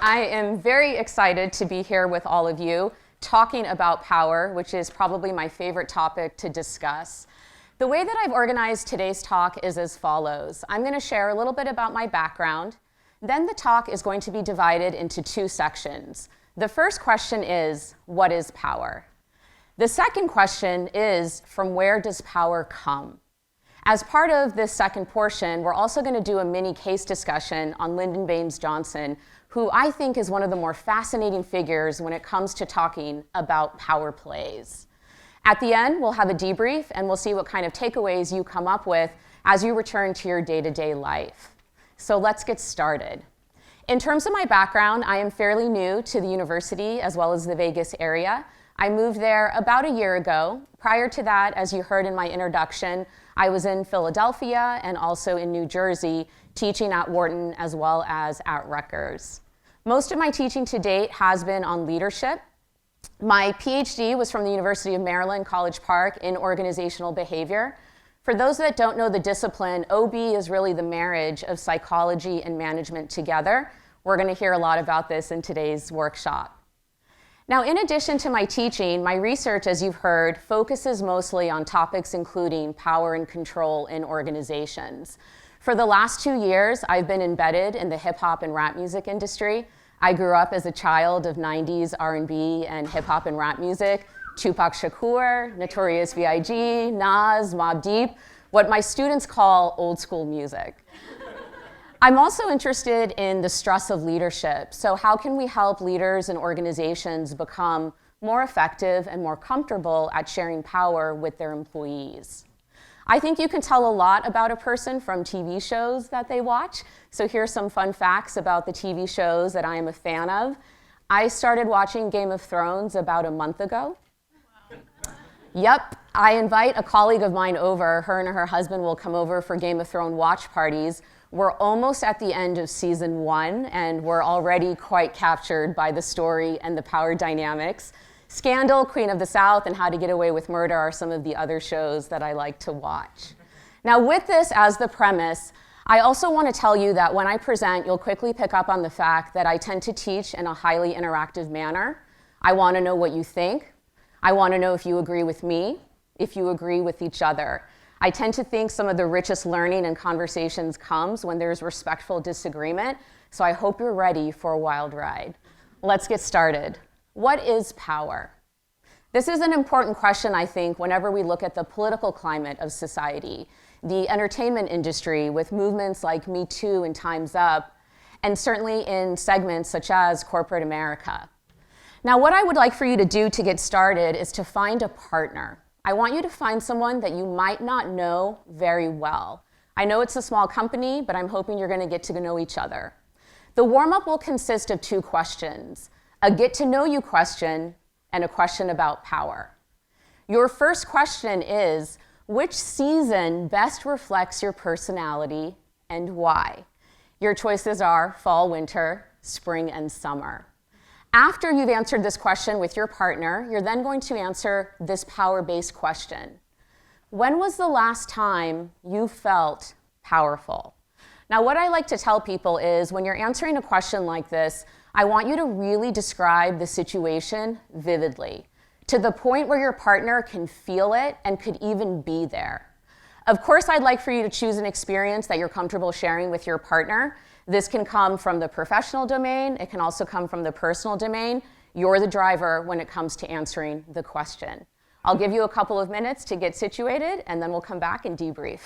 I am very excited to be here with all of you talking about power, which is probably my favorite topic to discuss. The way that I've organized today's talk is as follows. I'm going to share a little bit about my background. Then the talk is going to be divided into two sections. The first question is, what is power? The second question is, from where does power come? As part of this second portion, we're also going to do a mini case discussion on Lyndon Baines Johnson, who I think is one of the more fascinating figures when it comes to talking about power plays. At the end, we'll have a debrief, and we'll see what kind of takeaways you come up with as you return to your day-to-day life. So let's get started. In terms of my background, I am fairly new to the university as well as the Vegas area. I moved there about a year ago. Prior to that, as you heard in my introduction, I was in Philadelphia and also in New Jersey, teaching at Wharton as well as at Rutgers. Most of my teaching to date has been on leadership. My PhD was from the University of Maryland, College Park, in organizational behavior. For those that don't know the discipline, OB is really the marriage of psychology and management together. We're going to hear a lot about this in today's workshop. Now, in addition to my teaching, my research, as you've heard, focuses mostly on topics including power and control in organizations. For the last 2 years, I've been embedded in the hip-hop and rap music industry. I grew up as a child of 90s R&B and hip-hop and rap music, Tupac Shakur, Notorious B.I.G., Nas, Mobb Deep, what my students call old school music. I'm also interested in the stress of leadership. So how can we help leaders and organizations become more effective and more comfortable at sharing power with their employees? I think you can tell a lot about a person from TV shows that they watch. So here's some fun facts about the TV shows that I am a fan of. I started watching Game of Thrones about a month ago. Yep, I invite a colleague of mine over. Her and her husband will come over for Game of Thrones watch parties. We're almost at the end of season 1, and we're already quite captured by the story and the power dynamics. Scandal, Queen of the South, and How to Get Away with Murder are some of the other shows that I like to watch. Now, with this as the premise, I also want to tell you that when I present, you'll quickly pick up on the fact that I tend to teach in a highly interactive manner. I want to know what you think. I want to know if you agree with me, if you agree with each other. I tend to think some of the richest learning and conversations comes when there's respectful disagreement, so I hope you're ready for a wild ride. Let's get started. What is power? This is an important question, I think, whenever we look at the political climate of society, the entertainment industry with movements like Me Too and Time's Up, and certainly in segments such as corporate America. Now, what I would like for you to do to get started is to find a partner. I want you to find someone that you might not know very well. I know it's a small company, but I'm hoping you're going to get to know each other. The warm-up will consist of 2 questions, a get-to-know-you question and a question about power. Your first question is, which season best reflects your personality and why? Your choices are fall, winter, spring, and summer. After you've answered this question with your partner, you're then going to answer this power-based question. When was the last time you felt powerful? Now, what I like to tell people is when you're answering a question like this, I want you to really describe the situation vividly, to the point where your partner can feel it and could even be there. Of course, I'd like for you to choose an experience that you're comfortable sharing with your partner. This can come from the professional domain. It can also come from the personal domain. You're the driver when it comes to answering the question. I'll give you a couple of minutes to get situated, and then we'll come back and debrief.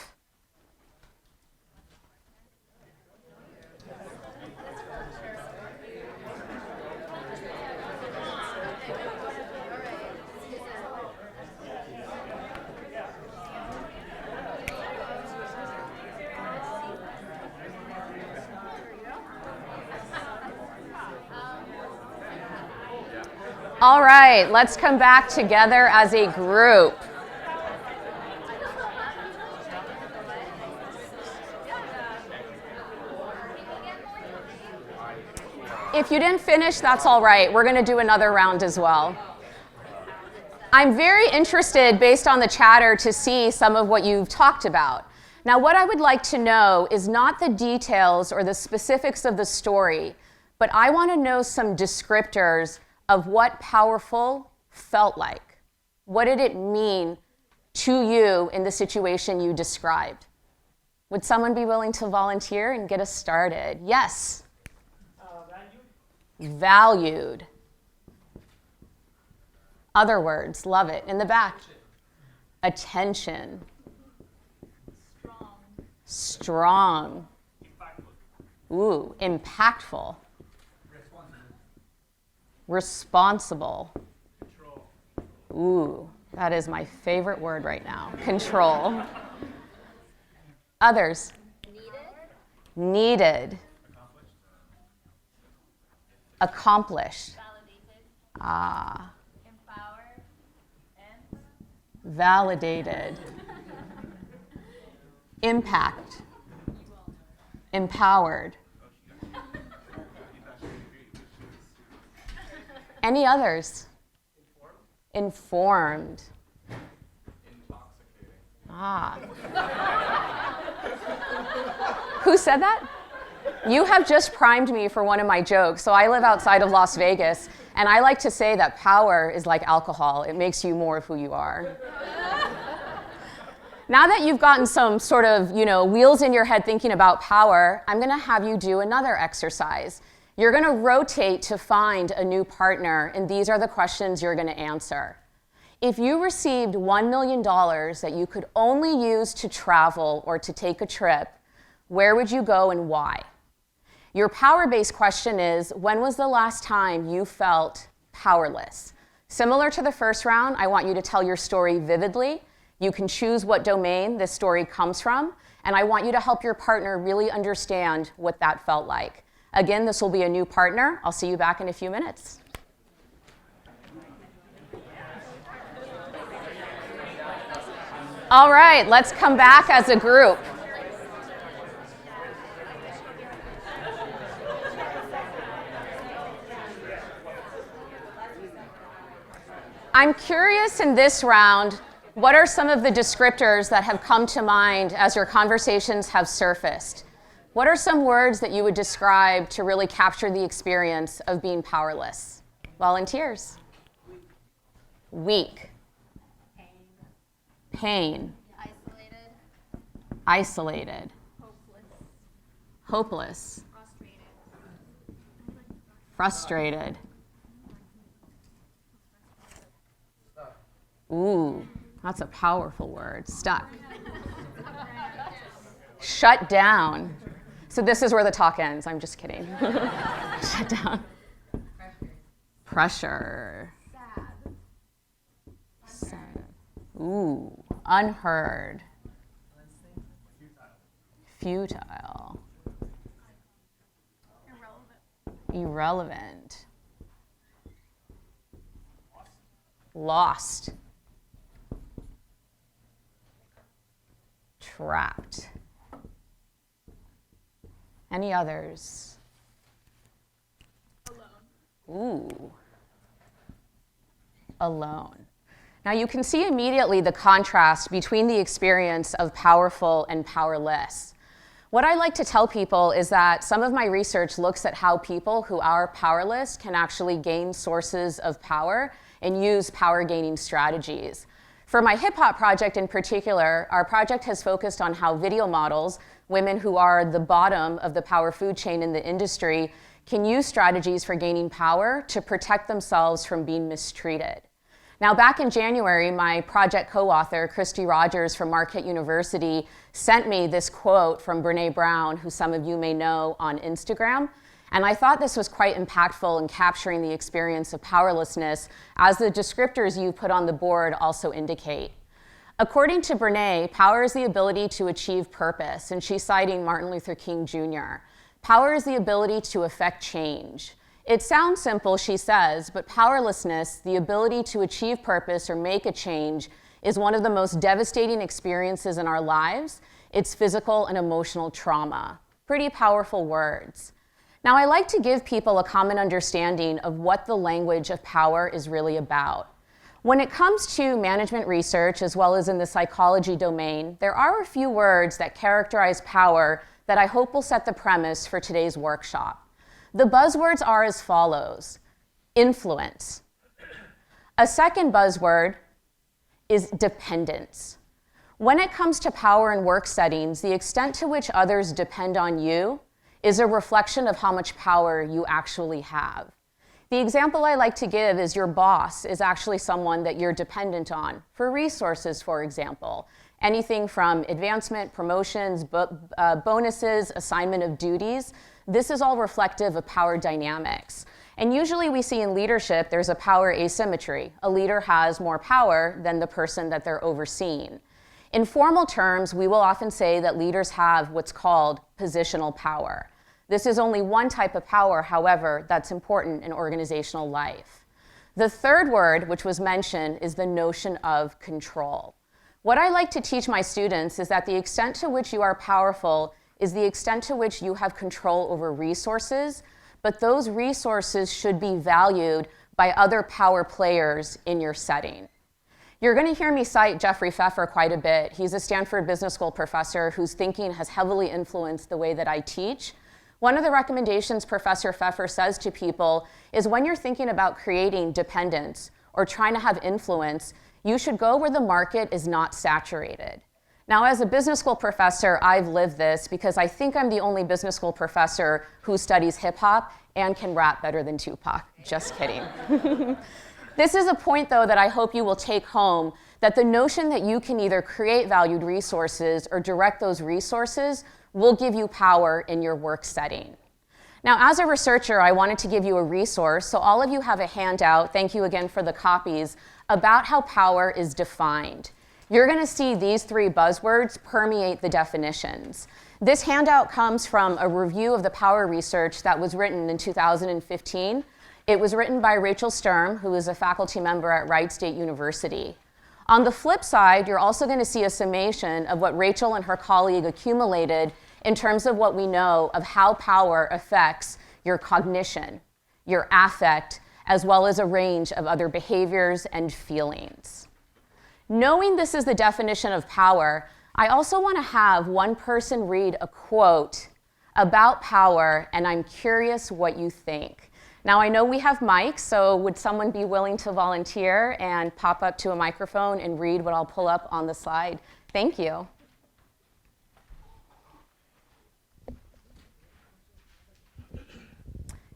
All right, let's come back together as a group. If you didn't finish, that's all right. We're going to do another round as well. I'm very interested, based on the chatter, to see some of what you've talked about. Now, what I would like to know is not the details or the specifics of the story, but I want to know some descriptors of what powerful felt like. What did it mean to you in the situation you described? Would someone be willing to volunteer and get us started? Yes? Valued. Valued. Other words, love it. In the back. Attention. Strong. Ooh, impactful. Responsible. Control. Ooh, that is my favorite word right now. Control. Others. Needed. Accomplished. Ah. Empowered. And validated. Impact. Empowered. Any others? Informed. Intoxicating. Ah. Who said that? You have just primed me for one of my jokes. So I live outside of Las Vegas, and I like to say that power is like alcohol. It makes you more of who you are. Now that you've gotten some sort of, wheels in your head thinking about power, I'm going to have you do another exercise. You're going to rotate to find a new partner, and these are the questions you're going to answer. If you received $1 million that you could only use to travel or to take a trip, where would you go and why? Your power-based question is, when was the last time you felt powerless? Similar to the first round, I want you to tell your story vividly. You can choose what domain this story comes from, and I want you to help your partner really understand what that felt like. Again, this will be a new partner. I'll see you back in a few minutes. All right, let's come back as a group. I'm curious in this round, what are some of the descriptors that have come to mind as your conversations have surfaced? What are some words that you would describe to really capture the experience of being powerless? Volunteers. Weak. Pain. isolated. Isolated. Hopeless. Hopeless. Frustrated. Ooh, that's a powerful word. Stuck. Shut down. So this is where the talk ends. I'm just kidding. Shut down. Pressure. Sad. Ooh, unheard. Futile. Irrelevant. Lost. Trapped. Any others? Alone. Ooh. Alone. Now you can see immediately the contrast between the experience of powerful and powerless. What I like to tell people is that some of my research looks at how people who are powerless can actually gain sources of power and use power-gaining strategies. For my hip-hop project in particular, our project has focused on how video models, women who are the bottom of the power food chain in the industry, can use strategies for gaining power to protect themselves from being mistreated. Now, back in January, my project co-author, Christy Rogers from Marquette University, sent me this quote from Brené Brown, who some of you may know on Instagram. And I thought this was quite impactful in capturing the experience of powerlessness, as the descriptors you put on the board also indicate. According to Brené, power is the ability to achieve purpose, and she's citing Martin Luther King Jr. Power is the ability to affect change. It sounds simple, she says, but powerlessness, the ability to achieve purpose or make a change, is one of the most devastating experiences in our lives. It's physical and emotional trauma. Pretty powerful words. Now, I like to give people a common understanding of what the language of power is really about. When it comes to management research, as well as in the psychology domain, there are a few words that characterize power that I hope will set the premise for today's workshop. The buzzwords are as follows: influence. A second buzzword is dependence. When it comes to power in work settings, the extent to which others depend on you is a reflection of how much power you actually have. The example I like to give is your boss is actually someone that you're dependent on for resources, for example. Anything from advancement, promotions, bonuses, assignment of duties. This is all reflective of power dynamics. And usually we see in leadership, there's a power asymmetry. A leader has more power than the person that they're overseeing. In formal terms, we will often say that leaders have what's called positional power. This is only one type of power, however, that's important in organizational life. The third word, which was mentioned, is the notion of control. What I like to teach my students is that the extent to which you are powerful is the extent to which you have control over resources, but those resources should be valued by other power players in your setting. You're going to hear me cite Jeffrey Pfeffer quite a bit. He's a Stanford Business School professor whose thinking has heavily influenced the way that I teach. One of the recommendations Professor Pfeffer says to people is when you're thinking about creating dependence or trying to have influence, you should go where the market is not saturated. Now, as a business school professor, I've lived this because I think I'm the only business school professor who studies hip hop and can rap better than Tupac. Just kidding. This is a point, though, that I hope you will take home, that the notion that you can either create valued resources or direct those resources will give you power in your work setting. Now, as a researcher, I wanted to give you a resource, so all of you have a handout, thank you again for the copies, about how power is defined. You're going to see these three buzzwords permeate the definitions. This handout comes from a review of the power research that was written in 2015. It was written by Rachel Sturm, who is a faculty member at Wright State University. On the flip side, you're also going to see a summation of what Rachel and her colleague accumulated in terms of what we know of how power affects your cognition, your affect, as well as a range of other behaviors and feelings. Knowing this is the definition of power, I also want to have one person read a quote about power, and I'm curious what you think. Now, I know we have mics, so would someone be willing to volunteer and pop up to a microphone and read what I'll pull up on the slide? Thank you.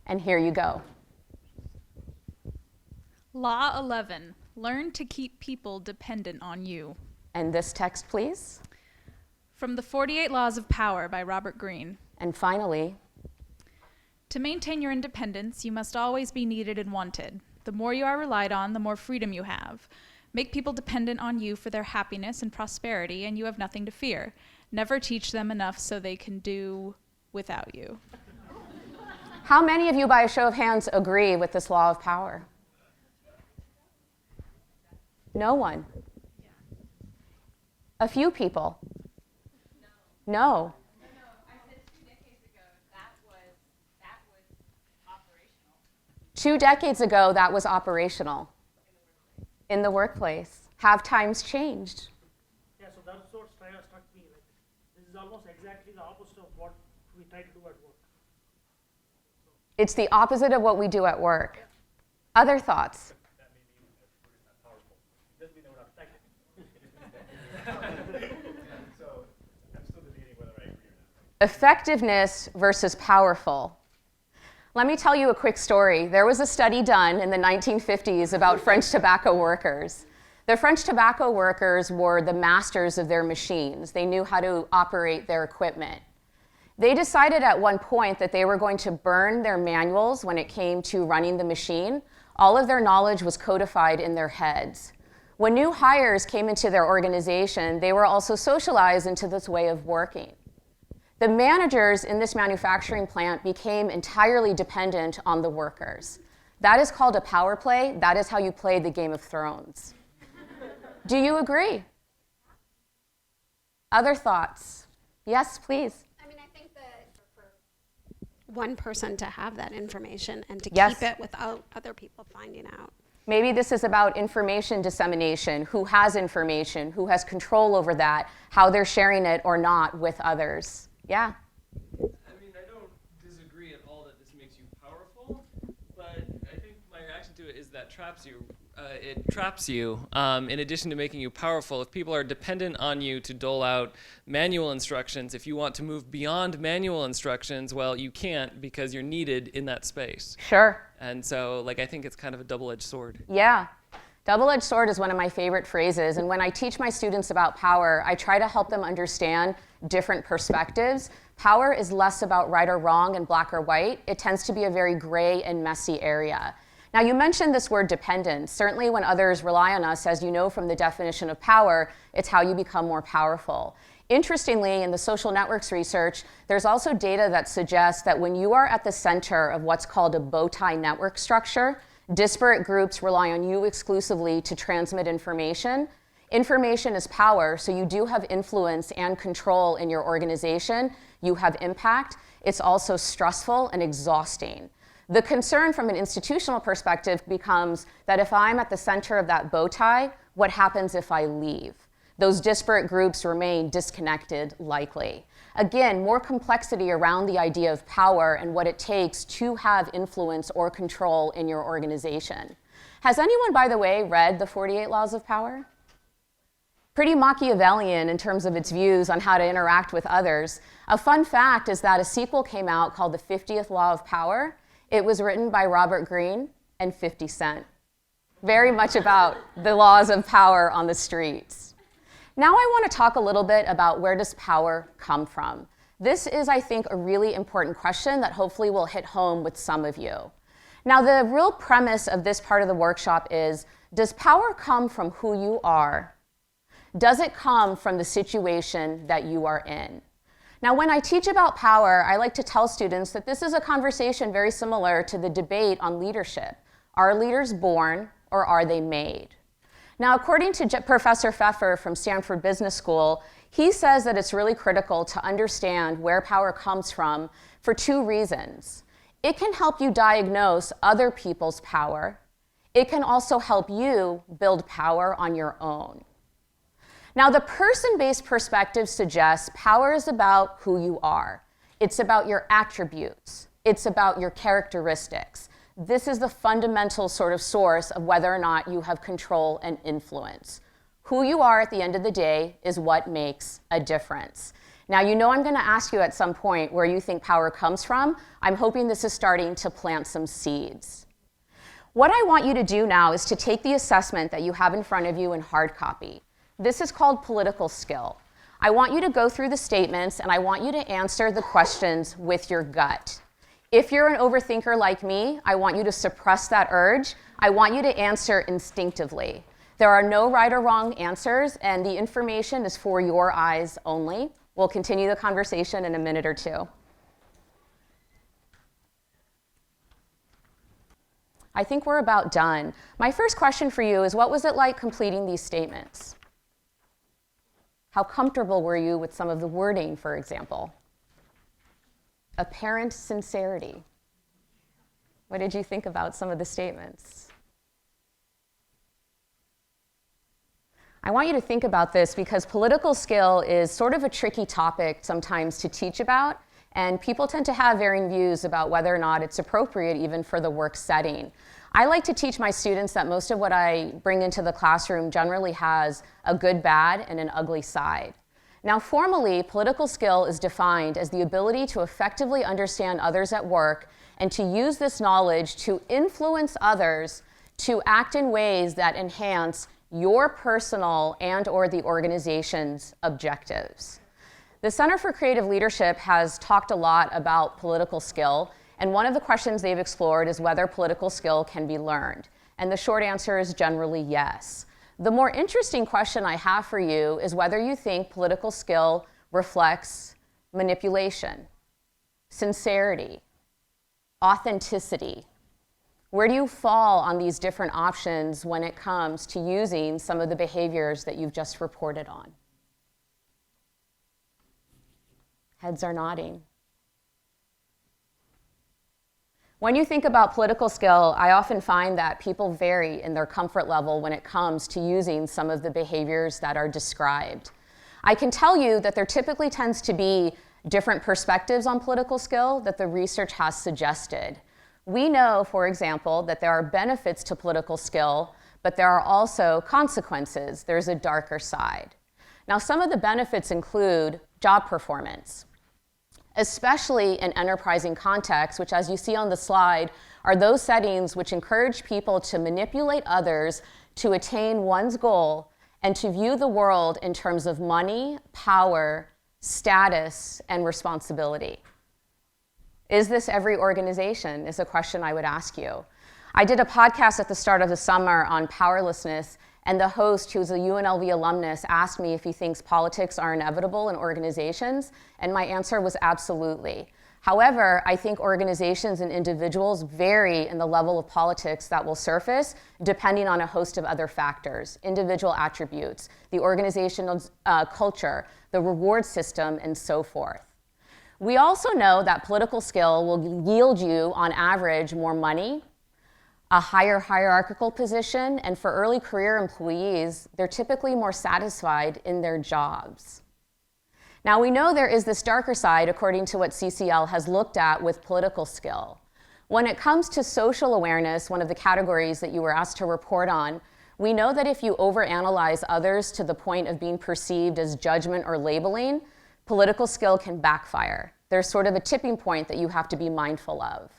And here you go. Law 11, learn to keep people dependent on you. And this text, please. From the 48 Laws of Power by Robert Greene. And finally, to maintain your independence, you must always be needed and wanted. The more you are relied on, the more freedom you have. Make people dependent on you for their happiness and prosperity, and you have nothing to fear. Never teach them enough so they can do without you. How many of you, by a show of hands, agree with this law of power? No one. A few people. No. 2 decades ago, that was operational in the workplace. Have times changed? Yeah, so that's what struck me. Like, this is almost exactly the opposite of what we try to do at work. It's the opposite of what we do at work. Other thoughts? That may mean that we're just not powerful. It doesn't mean that we're not effective. So I'm still debating whether I agree or not. Effectiveness versus powerful. Let me tell you a quick story. There was a study done in the 1950s about French tobacco workers. The French tobacco workers were the masters of their machines. They knew how to operate their equipment. They decided at one point that they were going to burn their manuals when it came to running the machine. All of their knowledge was codified in their heads. When new hires came into their organization, they were also socialized into this way of working. The managers in this manufacturing plant became entirely dependent on the workers. That is called a power play. That is how you play the Game of Thrones. Do you agree? Other thoughts? Yes, please. I mean, I think that for one person to have that information and to Yes. keep it without other people finding out. Maybe this is about information dissemination, who has information, who has control over that, how they're sharing it or not with others. Yeah. I mean, I don't disagree at all that this makes you reaction to it is that traps you. It traps you in addition to making you powerful. If people are dependent on you to dole out manual instructions, if you want to move beyond manual instructions, well, you can't because you're needed in that space. Sure. And so, like, I think it's kind of a double-edged sword. Yeah. Double-edged sword is one of my favorite phrases. And when I teach my students about power, I try to help them understand different perspectives. Power is less about right or wrong and black or white. It tends to be a very gray and messy area. Now, you mentioned this word dependence. Certainly when others rely on us, as you know from the definition of power, it's how you become more powerful. Interestingly, in the social networks research, there's also data that suggests that when you are at the center of what's called a bow tie network structure, disparate groups rely on you exclusively to transmit information. Information is power, so you do have influence and control in your organization. You have impact. It's also stressful and exhausting. The concern from an institutional perspective becomes that if I'm at the center of that bow tie, what happens if I leave? Those disparate groups remain disconnected, likely. Again, more complexity around the idea of power and what it takes to have influence or control in your organization. Has anyone, by the way, read the 48 Laws of Power? Pretty Machiavellian in terms of its views on how to interact with others. A fun fact is that a sequel came out called The 50th Law of Power. It was written by Robert Greene and 50 Cent. Very much about the laws of power on the streets. Now I want to talk a little bit about where does power come from. This is, I think, a really important question that hopefully will hit home with some of you. Now, the real premise of this part of the workshop is, does power come from who you are? Does it come from the situation that you are in? Now, when I teach about power, I like to tell students that this is a conversation very similar to the debate on leadership. Are leaders born or are they made? Now, according to Professor Pfeffer from Stanford Business School, he says that it's really critical to understand where power comes from for two reasons. It can help you diagnose other people's power. It can also help you build power on your own. Now, the person-based perspective suggests power is about who you are. It's about your attributes. It's about your characteristics. This is the fundamental sort of source of whether or not you have control and influence. Who you are at the end of the day is what makes a difference. Now, you know I'm going to ask you at some point where you think power comes from. I'm hoping this is starting to plant some seeds. What I want you to do now is to take the assessment that you have in front of you in hard copy. This is called political skill. I want you to go through the statements and I want you to answer the questions with your gut. If you're an overthinker like me, I want you to suppress that urge. I want you to answer instinctively. There are no right or wrong answers, and the information is for your eyes only. We'll continue the conversation in a minute or two. I think we're about done. My first question for you is, what was it like completing these statements? How comfortable were you with some of the wording, for example? Apparent sincerity. What did you think about some of the statements? I want you to think about this because political skill is sort of a tricky topic sometimes to teach about, and people tend to have varying views about whether or not it's appropriate even for the work setting. I like to teach my students that most of what I bring into the classroom generally has a good, bad, and an ugly side. Now, formally, political skill is defined as the ability to effectively understand others at work and to use this knowledge to influence others to act in ways that enhance your personal and/or the organization's objectives. The Center for Creative Leadership has talked a lot about political skill, and one of the questions they've explored is whether political skill can be learned. And the short answer is generally yes. The more interesting question I have for you is whether you think political skill reflects manipulation, sincerity, authenticity. Where do you fall on these different options when it comes to using some of the behaviors that you've just reported on? Heads are nodding. When you think about political skill, I often find that people vary in their comfort level when it comes to using some of the behaviors that are described. I can tell you that there typically tends to be different perspectives on political skill that the research has suggested. We know, for example, that there are benefits to political skill, but there are also consequences. There's a darker side. Now, some of the benefits include job performance, especially in enterprising contexts, which, as you see on the slide, are those settings which encourage people to manipulate others to attain one's goal and to view the world in terms of money, power, status, and responsibility. Is this every organization, is a question I would ask you. I did a podcast at the start of the summer on powerlessness, and the host, who's a UNLV alumnus, asked me if he thinks politics are inevitable in organizations, and my answer was absolutely. However, I think organizations and individuals vary in the level of politics that will surface depending on a host of other factors, individual attributes, the organizational culture, the reward system, and so forth. We also know that political skill will yield you, on average, more money, a higher hierarchical position, and for early career employees, they're typically more satisfied in their jobs. Now, we know there is this darker side, according to what CCL has looked at with political skill. When it comes to social awareness, one of the categories that you were asked to report on, we know that if you overanalyze others to the point of being perceived as judgment or labeling, political skill can backfire. There's sort of a tipping point that you have to be mindful of.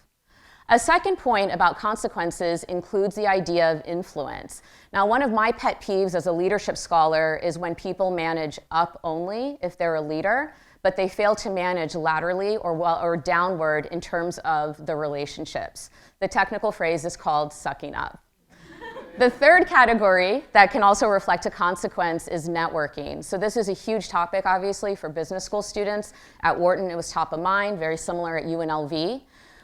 A second point about consequences includes the idea of influence. Now, one of my pet peeves as a leadership scholar is when people manage up only if they're a leader, but they fail to manage laterally or downward in terms of the relationships. The technical phrase is called sucking up. The third category that can also reflect a consequence is networking. So this is a huge topic, obviously, for business school students. At Wharton, it was top of mind, very similar at UNLV.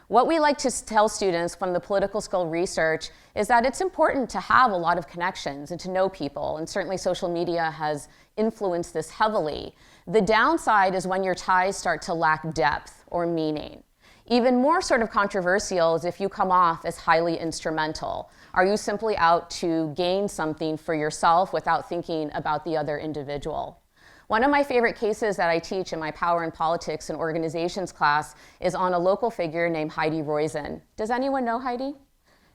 What we like to tell students from the political skill research is that it's important to have a lot of connections and to know people, and certainly social media has influenced this heavily. The downside is when your ties start to lack depth or meaning. Even more sort of controversial is if you come off as highly instrumental. Are you simply out to gain something for yourself without thinking about the other individual? One of my favorite cases that I teach in my Power in Politics and Organizations class is on a local figure named Heidi Roizen. Does anyone know Heidi?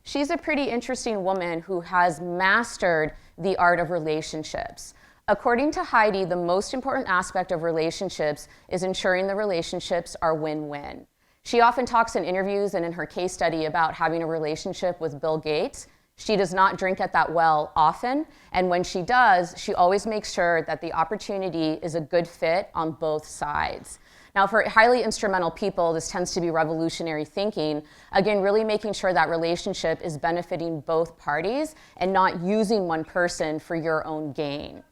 She's a pretty interesting woman who has mastered the art of relationships. According to Heidi, the most important aspect of relationships is ensuring the relationships are win-win. She often talks in interviews and in her case study about having a relationship with Bill Gates. She does not drink at that well often, and when she does, she always makes sure that the opportunity is a good fit on both sides. Now, for highly instrumental people, this tends to be revolutionary thinking, again, really making sure that relationship is benefiting both parties and not using one person for your own gain.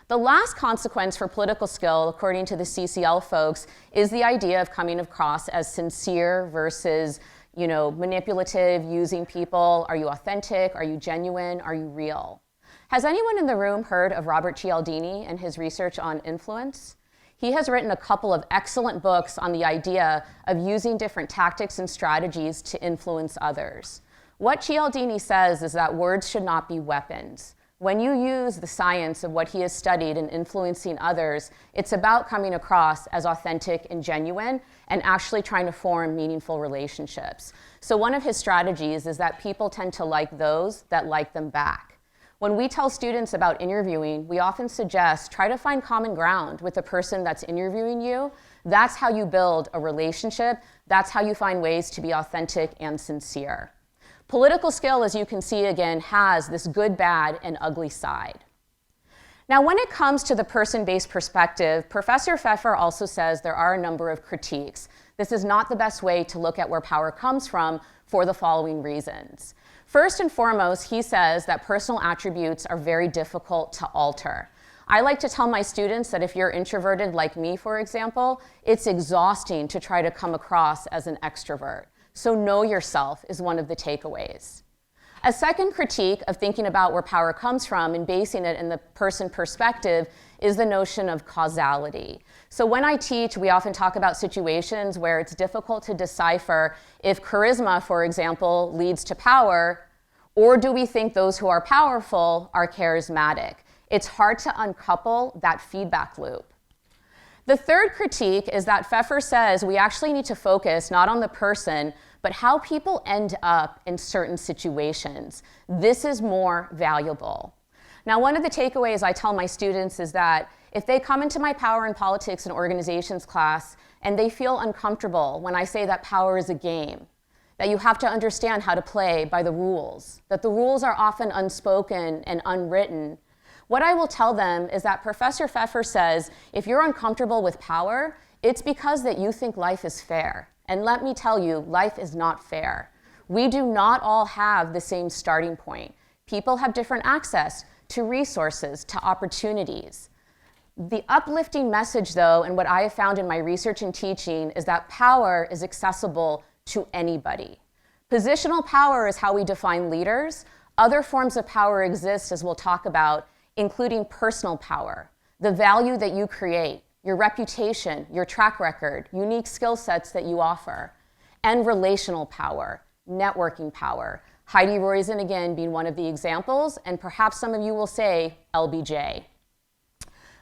The last consequence for political skill, according to the CCL folks, is the idea of coming across as sincere versus manipulative, using people. Are you authentic? Are you genuine? Are you real? Has anyone in the room heard of Robert Cialdini and his research on influence? He has written a couple of excellent books on the idea of using different tactics and strategies to influence others. What Cialdini says is that words should not be weapons. When you use the science of what he has studied in influencing others, it's about coming across as authentic and genuine and actually trying to form meaningful relationships. So one of his strategies is that people tend to like those that like them back. When we tell students about interviewing, we often suggest try to find common ground with the person that's interviewing you. That's how you build a relationship. That's how you find ways to be authentic and sincere. Political skill, as you can see again, has this good, bad, and ugly side. Now, when it comes to the person-based perspective, Professor Pfeffer also says there are a number of critiques. This is not the best way to look at where power comes from for the following reasons. First and foremost, he says that personal attributes are very difficult to alter. I like to tell my students that if you're introverted like me, for example, it's exhausting to try to come across as an extrovert. So know yourself is one of the takeaways. A second critique of thinking about where power comes from and basing it in the person perspective is the notion of causality. So when I teach, we often talk about situations where it's difficult to decipher if charisma, for example, leads to power, or do we think those who are powerful are charismatic? It's hard to uncouple that feedback loop. The third critique is that Pfeffer says we actually need to focus not on the person, but how people end up in certain situations. This is more valuable. Now, one of the takeaways I tell my students is that if they come into my Power in Politics and Organizations class and they feel uncomfortable when I say that power is a game, that you have to understand how to play by the rules, that the rules are often unspoken and unwritten, what I will tell them is that Professor Pfeffer says, if you're uncomfortable with power, it's because that you think life is fair. And let me tell you, life is not fair. We do not all have the same starting point. People have different access to resources, to opportunities. The uplifting message, though, and what I have found in my research and teaching, is that power is accessible to anybody. Positional power is how we define leaders. Other forms of power exist, as we'll talk about, including personal power, the value that you create, your reputation, your track record, unique skill sets that you offer, and relational power, networking power. Heidi Roizen, again, being one of the examples, and perhaps some of you will say LBJ.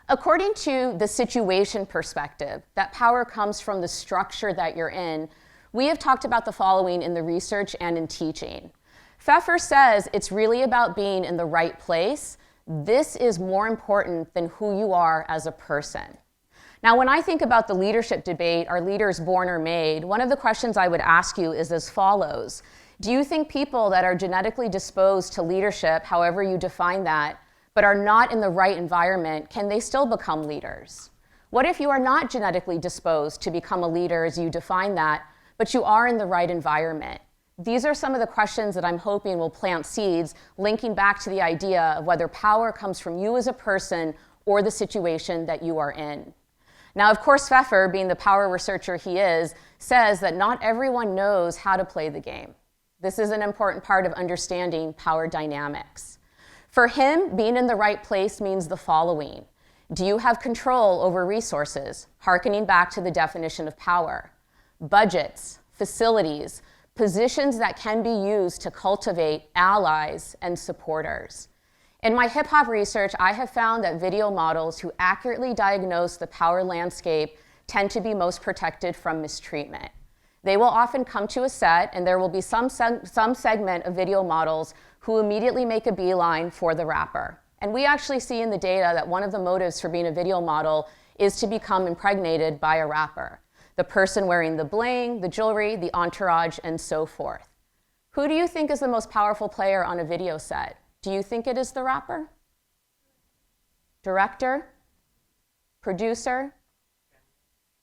According to the situation perspective, that power comes from the structure that you're in, we have talked about the following in the research and in teaching. Pfeffer says it's really about being in the right place. This is more important than who you are as a person. Now, when I think about the leadership debate, are leaders born or made, one of the questions I would ask you is as follows. Do you think people that are genetically disposed to leadership, however you define that, but are not in the right environment, can they still become leaders? What if you are not genetically disposed to become a leader as you define that, but you are in the right environment? These are some of the questions that I'm hoping will plant seeds, linking back to the idea of whether power comes from you as a person or the situation that you are in. Now, of course, Pfeffer, being the power researcher he is, says that not everyone knows how to play the game. This is an important part of understanding power dynamics. For him, being in the right place means the following. Do you have control over resources, hearkening back to the definition of power? Budgets, facilities, positions that can be used to cultivate allies and supporters. In my hip-hop research, I have found that video models who accurately diagnose the power landscape tend to be most protected from mistreatment. They will often come to a set, and there will be some segment of video models who immediately make a beeline for the rapper. And we actually see in the data that one of the motives for being a video model is to become impregnated by a rapper. The person wearing the bling, the jewelry, the entourage, and so forth. Who do you think is the most powerful player on a video set? Do you think it is the rapper? Director? Producer?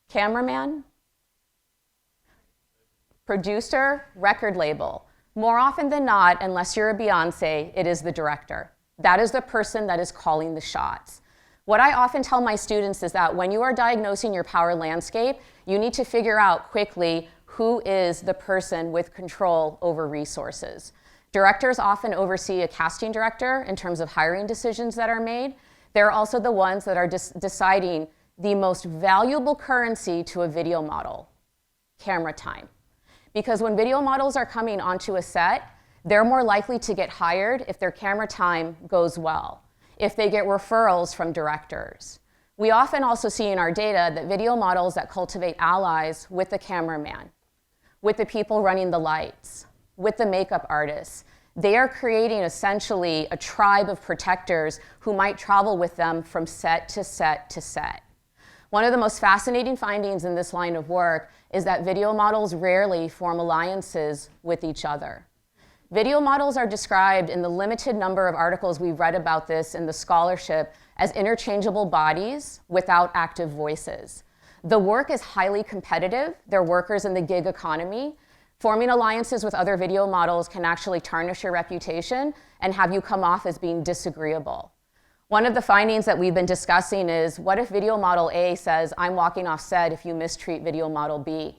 Cameraman? Producer, record label. More often than not, unless you're a Beyonce, it is the director. That is the person that is calling the shots. What I often tell my students is that when you are diagnosing your power landscape, you need to figure out quickly who is the person with control over resources. Directors often oversee a casting director in terms of hiring decisions that are made. They're also the ones that are deciding the most valuable currency to a video model, camera time. Because when video models are coming onto a set, they're more likely to get hired if their camera time goes well, if they get referrals from directors. We often also see in our data that video models that cultivate allies with the cameraman, with the people running the lights, with the makeup artists, they are creating essentially a tribe of protectors who might travel with them from set to set to set. One of the most fascinating findings in this line of work is that video models rarely form alliances with each other. Video models are described in the limited number of articles we've read about this in the scholarship as interchangeable bodies without active voices. The work is highly competitive. They're workers in the gig economy. Forming alliances with other video models can actually tarnish your reputation and have you come off as being disagreeable. One of the findings that we've been discussing is, what if video model A says, I'm walking off set if you mistreat video model B?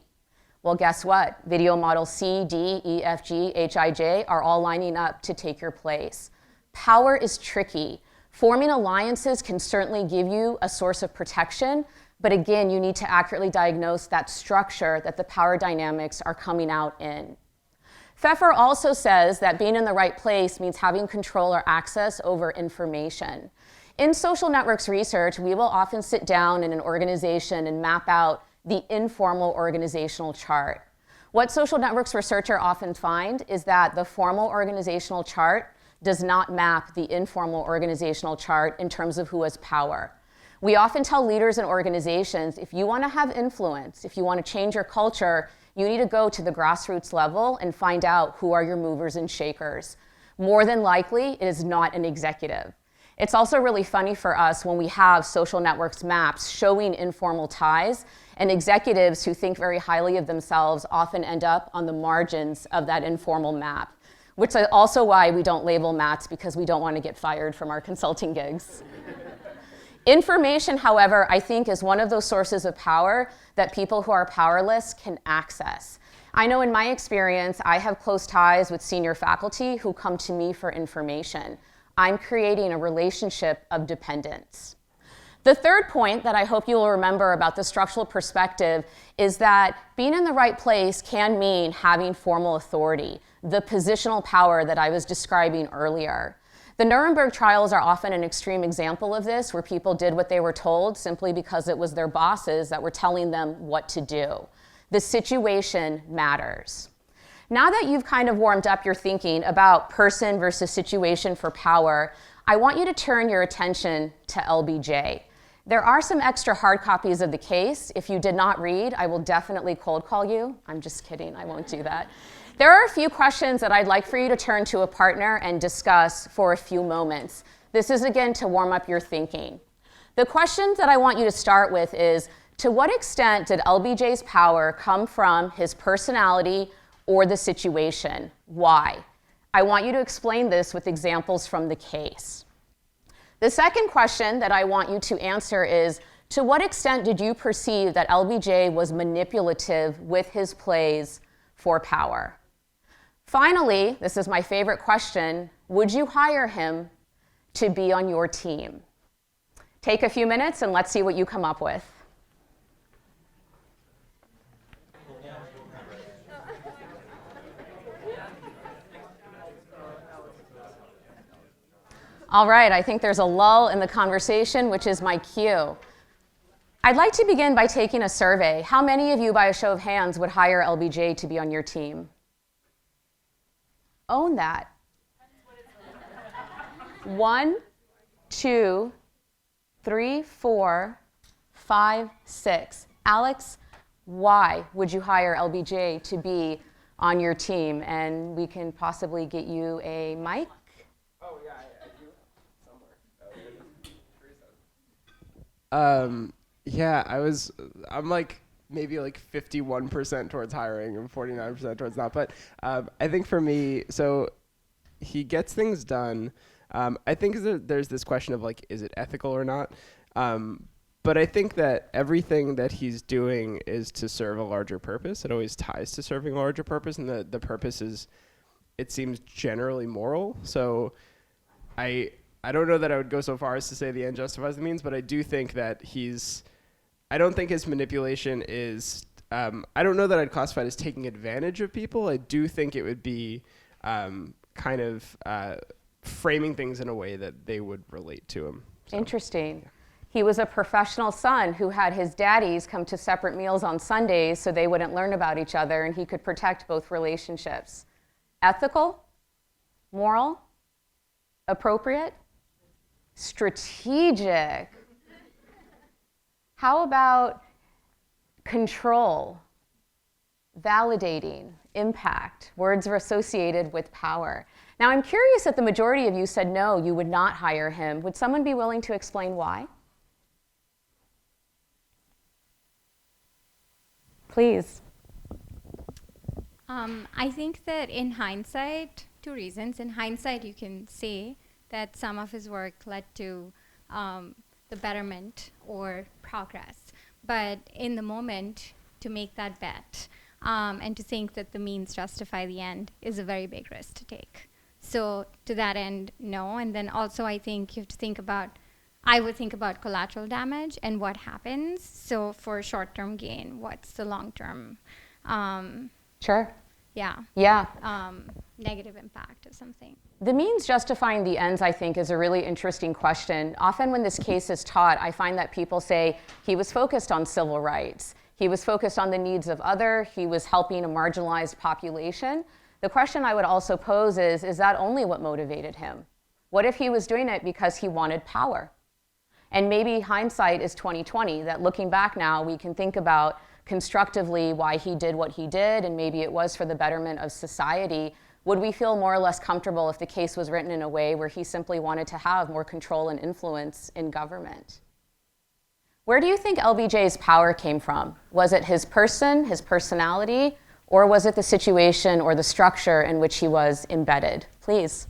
Well, guess what? Video model C, D, E, F, G, H, I, J are all lining up to take your place. Power is tricky. Forming alliances can certainly give you a source of protection, but again, you need to accurately diagnose that structure that the power dynamics are coming out in. Pfeffer also says that being in the right place means having control or access over information. In social networks research, we will often sit down in an organization and map out the informal organizational chart. What social networks researchers often find is that the formal organizational chart does not map the informal organizational chart in terms of who has power. We often tell leaders and organizations, if you want to have influence, if you want to change your culture, you need to go to the grassroots level and find out who are your movers and shakers. More than likely, it is not an executive. It's also really funny for us when we have social networks maps showing informal ties, and executives who think very highly of themselves often end up on the margins of that informal map, which is also why we don't label mats, because we don't want to get fired from our consulting gigs. Information, however, I think is one of those sources of power that people who are powerless can access. I know in my experience, I have close ties with senior faculty who come to me for information. I'm creating a relationship of dependence. The third point that I hope you will remember about the structural perspective is that being in the right place can mean having formal authority, the positional power that I was describing earlier. The Nuremberg trials are often an extreme example of this, where people did what they were told simply because it was their bosses that were telling them what to do. The situation matters. Now that you've kind of warmed up your thinking about person versus situation for power, I want you to turn your attention to LBJ. There are some extra hard copies of the case. If you did not read, I will definitely cold call you. I'm just kidding, I won't do that. There are a few questions that I'd like for you to turn to a partner and discuss for a few moments. This is, again, to warm up your thinking. The questions that I want you to start with is, to what extent did LBJ's power come from his personality or the situation? Why? I want you to explain this with examples from the case. The second question that I want you to answer is, to what extent did you perceive that LBJ was manipulative with his plays for power? Finally, this is my favorite question, would you hire him to be on your team? Take a few minutes and let's see what you come up with. All right, I think there's a lull in the conversation, which is my cue. I'd like to begin by taking a survey. How many of you, by a show of hands, would hire LBJ to be on your team? Own that. 1, 2, 3, 4, 5, 6. Alex, why would you hire LBJ to be on your team? And we can possibly get you a mic. Oh, yeah, I do somewhere. Yeah, I'm like maybe like 51% towards hiring and 49% towards not. But I think for me, so he gets things done. I think there's this question of like, is it ethical or not? But I think that everything that he's doing is to serve a larger purpose. It always ties to serving a larger purpose, and the purpose is, it seems, generally moral. So I don't know that I would go so far as to say the end justifies the means, but I do think that I don't think his manipulation is, I don't know that I'd classify it as taking advantage of people. I do think it would be kind of framing things in a way that they would relate to him. So. Interesting. He was a professional son who had his daddies come to separate meals on Sundays so they wouldn't learn about each other, and he could protect both relationships. Ethical? Moral? Appropriate? Strategic? How about control, validating, impact? Words are associated with power. Now, I'm curious that the majority of you said no, you would not hire him. Would someone be willing to explain why? Please. I think that in hindsight, 2 reasons. In hindsight, you can say that some of his work led to the betterment or progress. But in the moment, to make that bet and to think that the means justify the end is a very big risk to take. So to that end, no. And then also I think you have to think about, I would think about collateral damage and what happens. So for short-term gain, what's the long-term? Sure. Yeah. Negative impact of something. The means justifying the ends, I think, is a really interesting question. Often when this case is taught, I find that people say he was focused on civil rights. He was focused on the needs of other. He was helping a marginalized population. The question I would also pose is that only what motivated him? What if he was doing it because he wanted power? And maybe hindsight is 20/20, that looking back now, we can think about constructively why he did what he did, and maybe it was for the betterment of society. Would we feel more or less comfortable if the case was written in a way where he simply wanted to have more control and influence in government? Where do you think LBJ's power came from? Was it his person, his personality, or was it the situation or the structure in which he was embedded? Please.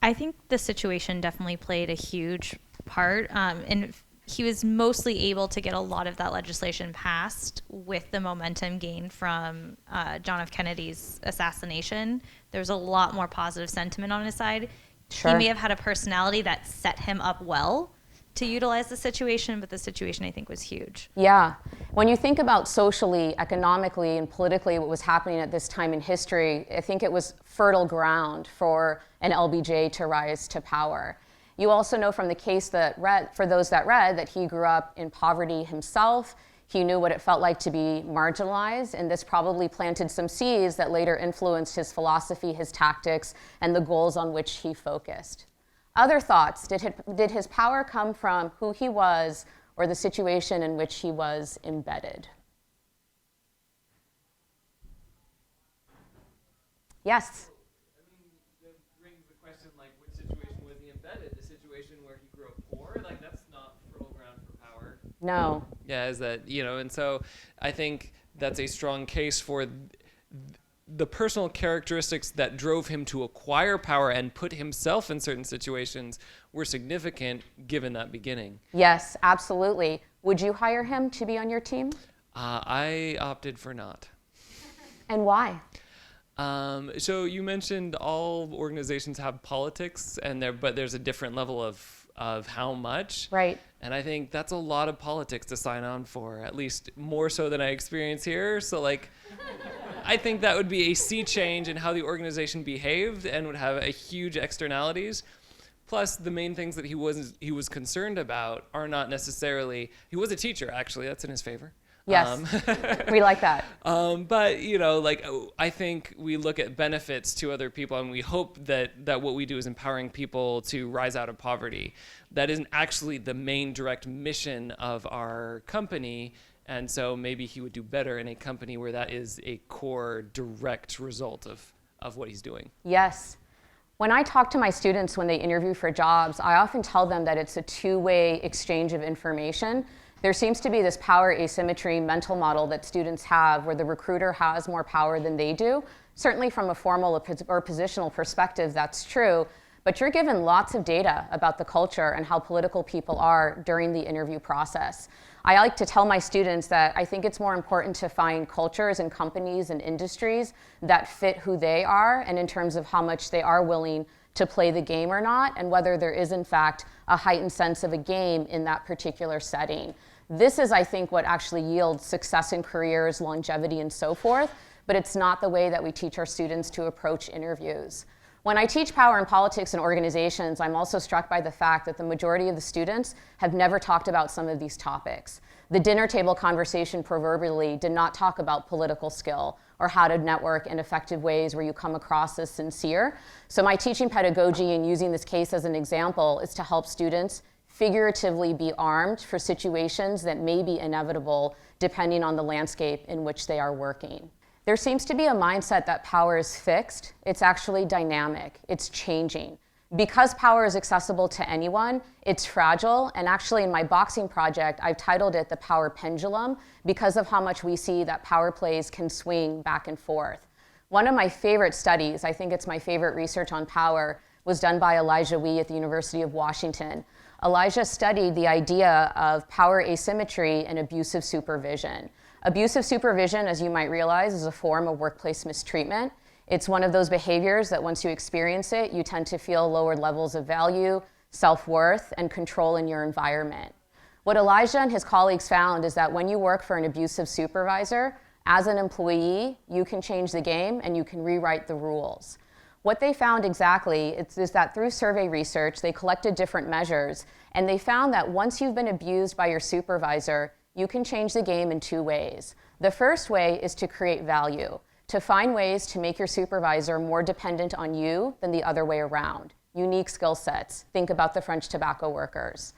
I think the situation definitely played a huge part, and he was mostly able to get a lot of that legislation passed with the momentum gained from John F. Kennedy's assassination. There was a lot more positive sentiment on his side. Sure. He may have had a personality that set him up well to utilize the situation, but the situation, I think, was huge. Yeah. When you think about socially, economically, and politically what was happening at this time in history, I think it was fertile ground for an LBJ to rise to power. You also know from the case for those that read, that he grew up in poverty himself. He knew what it felt like to be marginalized, and this probably planted some seeds that later influenced his philosophy, his tactics, and the goals on which he focused. Other thoughts? Did his power come from who he was or the situation in which he was embedded? Yes? I mean, that brings the question, like, which situation was he embedded? The situation where he grew up poor? Like, that's not fertile ground for power. No. Yeah, is that, and so I think that's a strong case for the personal characteristics that drove him to acquire power and put himself in certain situations were significant given that beginning. Yes, absolutely. Would you hire him to be on your team? I opted for not. And why? So you mentioned all organizations have politics, but there's a different level of how much. Right. And I think that's a lot of politics to sign on for, at least more so than I experience here. So I think that would be a sea change in how the organization behaved and would have a huge externalities. Plus, the main things that he was concerned about are not necessarily. He was a teacher, actually. That's in his favor. Yes, we like that. But I think we look at benefits to other people, and we hope that what we do is empowering people to rise out of poverty. That isn't actually the main direct mission of our company, and so maybe he would do better in a company where that is a core direct result of what he's doing. Yes. When I talk to my students when they interview for jobs, I often tell them that it's a two-way exchange of information. There seems to be this power asymmetry mental model that students have where the recruiter has more power than they do. Certainly from a formal or positional perspective, that's true, but you're given lots of data about the culture and how political people are during the interview process. I like to tell my students that I think it's more important to find cultures and companies and industries that fit who they are, and in terms of how much they are willing to play the game or not, and whether there is in fact a heightened sense of a game in that particular setting. This is, I think, what actually yields success in careers, longevity, and so forth, but it's not the way that we teach our students to approach interviews. When I teach power in politics and organizations, I'm also struck by the fact that the majority of the students have never talked about some of these topics. The dinner table conversation proverbially did not talk about political skill or how to network in effective ways where you come across as sincere. So my teaching pedagogy and using this case as an example is to help students figuratively be armed for situations that may be inevitable depending on the landscape in which they are working. There seems to be a mindset that power is fixed. It's actually dynamic. It's changing. Because power is accessible to anyone, it's fragile. And actually in my boxing project, I've titled it the power pendulum because of how much we see that power plays can swing back and forth. One of my favorite studies, I think it's my favorite research on power, was done by Elijah Wee at the University of Washington. Elijah studied the idea of power asymmetry and abusive supervision. Abusive supervision, as you might realize, is a form of workplace mistreatment. It's one of those behaviors that once you experience it, you tend to feel lower levels of value, self-worth, and control in your environment. What Elijah and his colleagues found is that when you work for an abusive supervisor, as an employee, you can change the game and you can rewrite the rules. What they found exactly is that through survey research, they collected different measures, and they found that once you've been abused by your supervisor, You can change the game in 2 ways. The first way is to create value, to find ways to make your supervisor more dependent on you than the other way around. Unique skill sets. Think about the French tobacco workers.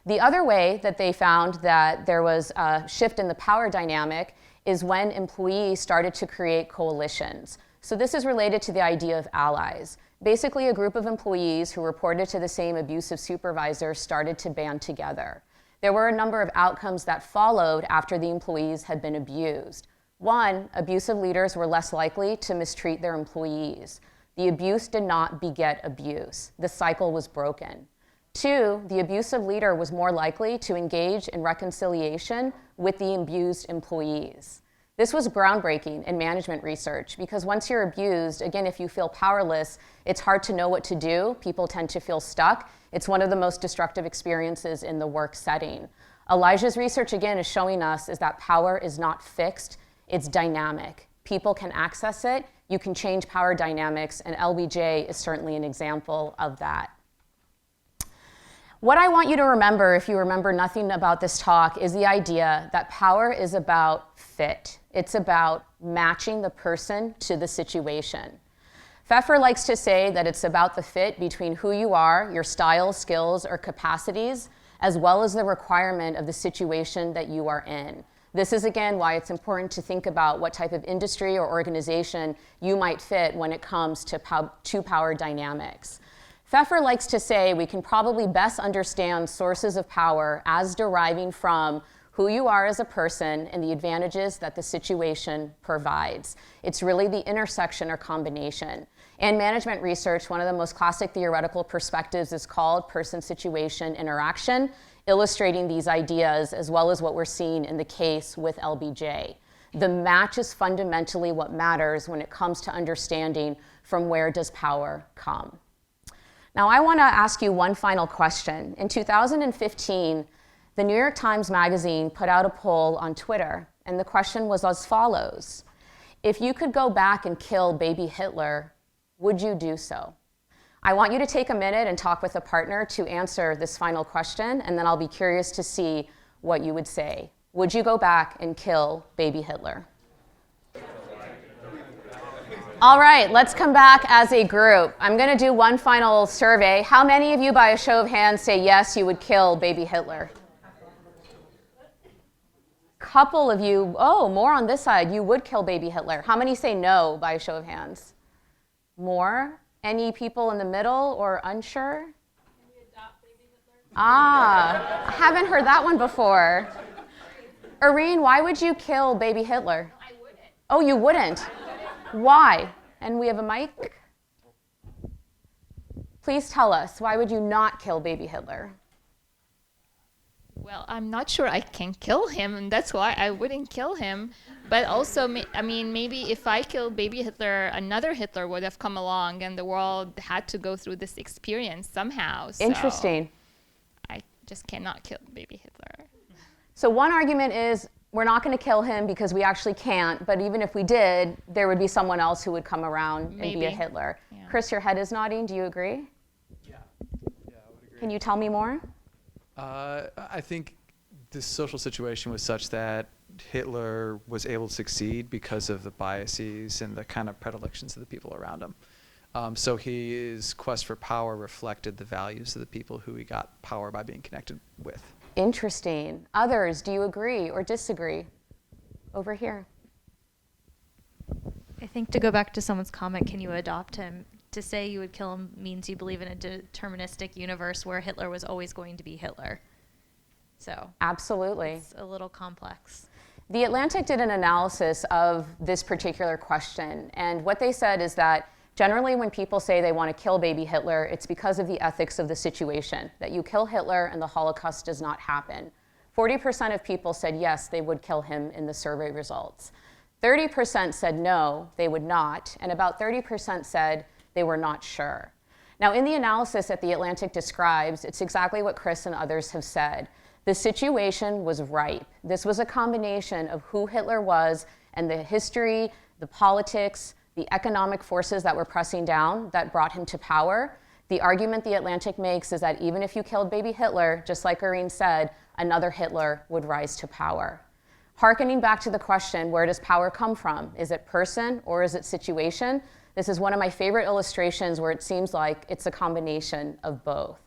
The other way that they found that there was a shift in the power dynamic is when employees started to create coalitions. So this is related to the idea of allies. Basically, a group of employees who reported to the same abusive supervisor started to band together. There were a number of outcomes that followed after the employees had been abused. 1, abusive leaders were less likely to mistreat their employees. The abuse did not beget abuse. The cycle was broken. 2, the abusive leader was more likely to engage in reconciliation with the abused employees. This was groundbreaking in management research because once you're abused, again, if you feel powerless, it's hard to know what to do. People tend to feel stuck. It's one of the most destructive experiences in the work setting. Elijah's research, again, is showing us is that power is not fixed, it's dynamic. People can access it, you can change power dynamics, and LBJ is certainly an example of that. What I want you to remember, if you remember nothing about this talk, is the idea that power is about fit. It's about matching the person to the situation. Pfeffer likes to say that it's about the fit between who you are, your styles, skills, or capacities, as well as the requirement of the situation that you are in. This is, again, why it's important to think about what type of industry or organization you might fit when it comes to power dynamics. Pfeffer likes to say we can probably best understand sources of power as deriving from who you are as a person and the advantages that the situation provides. It's really the intersection or combination. In management research, one of the most classic theoretical perspectives is called person-situation interaction, illustrating these ideas as well as what we're seeing in the case with LBJ. The match is fundamentally what matters when it comes to understanding from where does power come. Now, I want to ask you one final question. In 2015, the New York Times Magazine put out a poll on Twitter, and the question was as follows. If you could go back and kill baby Hitler, would you do so? I want you to take a minute and talk with a partner to answer this final question, and then I'll be curious to see what you would say. Would you go back and kill baby Hitler? All right, let's come back as a group. I'm going to do one final survey. How many of you, by a show of hands, say yes, you would kill baby Hitler? Couple of you, oh, more on this side, you would kill baby Hitler. How many say no, by a show of hands? More? Any people in the middle or unsure? Can we adopt baby Hitler? Ah, I haven't heard that one before. Irene, why would you kill baby Hitler? I wouldn't. Oh, you wouldn't? Why? And we have a mic. Please tell us, why would you not kill baby Hitler? Well, I'm not sure I can kill him, and that's why I wouldn't kill him. But also, I mean, maybe if I killed baby Hitler, another Hitler would have come along, and the world had to go through this experience somehow. So Interesting. I just cannot kill baby Hitler. So one argument is we're not going to kill him because we actually can't, but even if we did, there would be someone else who would come around and be a Hitler. Yeah. Chris, your head is nodding. Do you agree? Yeah, I would agree. Can you tell me more? I think this social situation was such that Hitler was able to succeed because of the biases and the kind of predilections of the people around him. So his quest for power reflected the values of the people who he got power by being connected with. Interesting. Others, do you agree or disagree? Over here. I think to go back to someone's comment, can you adopt him? To say you would kill him means you believe in a deterministic universe where Hitler was always going to be Hitler. So absolutely. It's a little complex. The Atlantic did an analysis of this particular question, and what they said is that generally when people say they want to kill baby Hitler, it's because of the ethics of the situation, that you kill Hitler and the Holocaust does not happen. 40% of people said yes, they would kill him in the survey results. 30% said no, they would not, and about 30% said they were not sure. Now, in the analysis that The Atlantic describes, it's exactly what Chris and others have said. The situation was ripe. This was a combination of who Hitler was and the history, the politics, the economic forces that were pressing down that brought him to power. The argument The Atlantic makes is that even if you killed baby Hitler, just like Irene said, another Hitler would rise to power. Harkening back to the question, where does power come from? Is it person or is it situation? This is one of my favorite illustrations where it seems like it's a combination of both.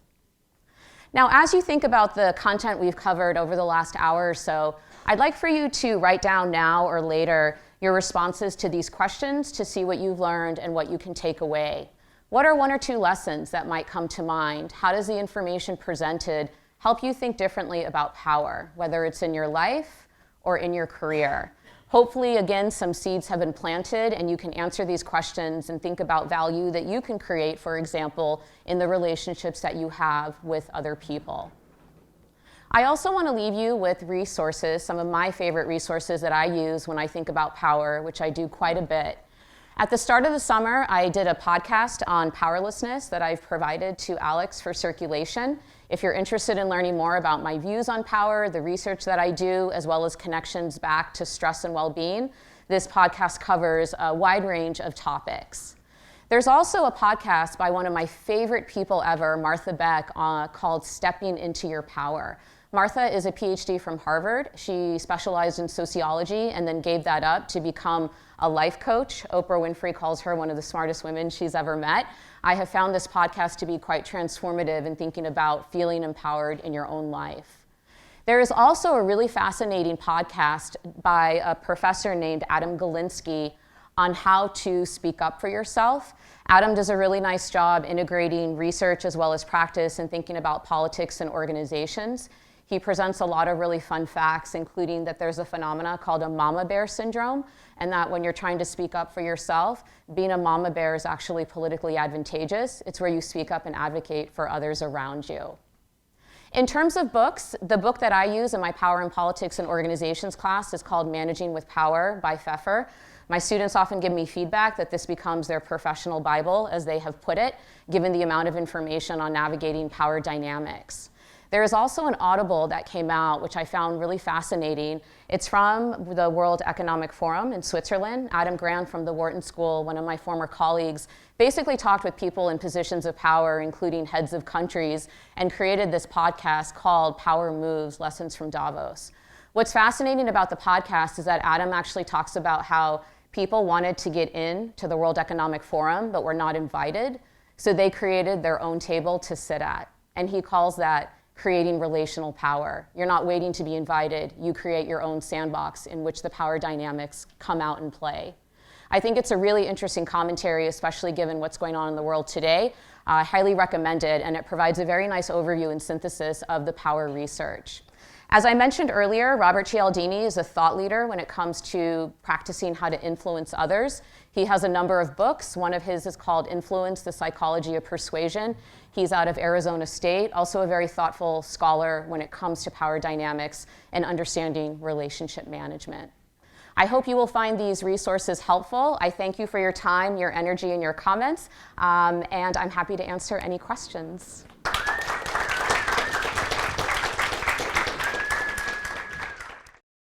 Now, as you think about the content we've covered over the last hour or so, I'd like for you to write down now or later your responses to these questions to see what you've learned and what you can take away. What are one or two lessons that might come to mind? How does the information presented help you think differently about power, whether it's in your life or in your career? Hopefully, again, some seeds have been planted and you can answer these questions and think about value that you can create, for example, in the relationships that you have with other people. I also want to leave you with resources, some of my favorite resources that I use when I think about power, which I do quite a bit. At the start of the summer, I did a podcast on powerlessness that I've provided to Alex for circulation. If you're interested in learning more about my views on power, the research that I do, as well as connections back to stress and well-being, this podcast covers a wide range of topics. There's also a podcast by one of my favorite people ever, Martha Beck, called Stepping Into Your Power. Martha is a PhD from Harvard. She specialized in sociology and then gave that up to become a life coach. Oprah Winfrey calls her one of the smartest women she's ever met. I have found this podcast to be quite transformative in thinking about feeling empowered in your own life. There is also a really fascinating podcast by a professor named Adam Galinsky on how to speak up for yourself. Adam does a really nice job integrating research as well as practice and thinking about politics and organizations. He presents a lot of really fun facts, including that there's a phenomena called a mama bear syndrome, and that when you're trying to speak up for yourself, being a mama bear is actually politically advantageous. It's where you speak up and advocate for others around you. In terms of books, the book that I use in my Power in Politics and Organizations class is called Managing with Power by Pfeffer. My students often give me feedback that this becomes their professional Bible, as they have put it, given the amount of information on navigating power dynamics. There is also an Audible that came out, which I found really fascinating. It's from the World Economic Forum in Switzerland. Adam Grant from the Wharton School, one of my former colleagues, basically talked with people in positions of power, including heads of countries, and created this podcast called Power Moves, Lessons from Davos. What's fascinating about the podcast is that Adam actually talks about how people wanted to get in to the World Economic Forum, but were not invited. So they created their own table to sit at. And he calls that creating relational power. You're not waiting to be invited. You create your own sandbox in which the power dynamics come out and play. I think it's a really interesting commentary, especially given what's going on in the world today. I highly recommend it, and it provides a very nice overview and synthesis of the power research. As I mentioned earlier, Robert Cialdini is a thought leader when it comes to practicing how to influence others. He has a number of books. One of his is called Influence, the Psychology of Persuasion. He's out of Arizona State, also a very thoughtful scholar when it comes to power dynamics and understanding relationship management. I hope you will find these resources helpful. I thank you for your time, your energy, and your comments, and I'm happy to answer any questions.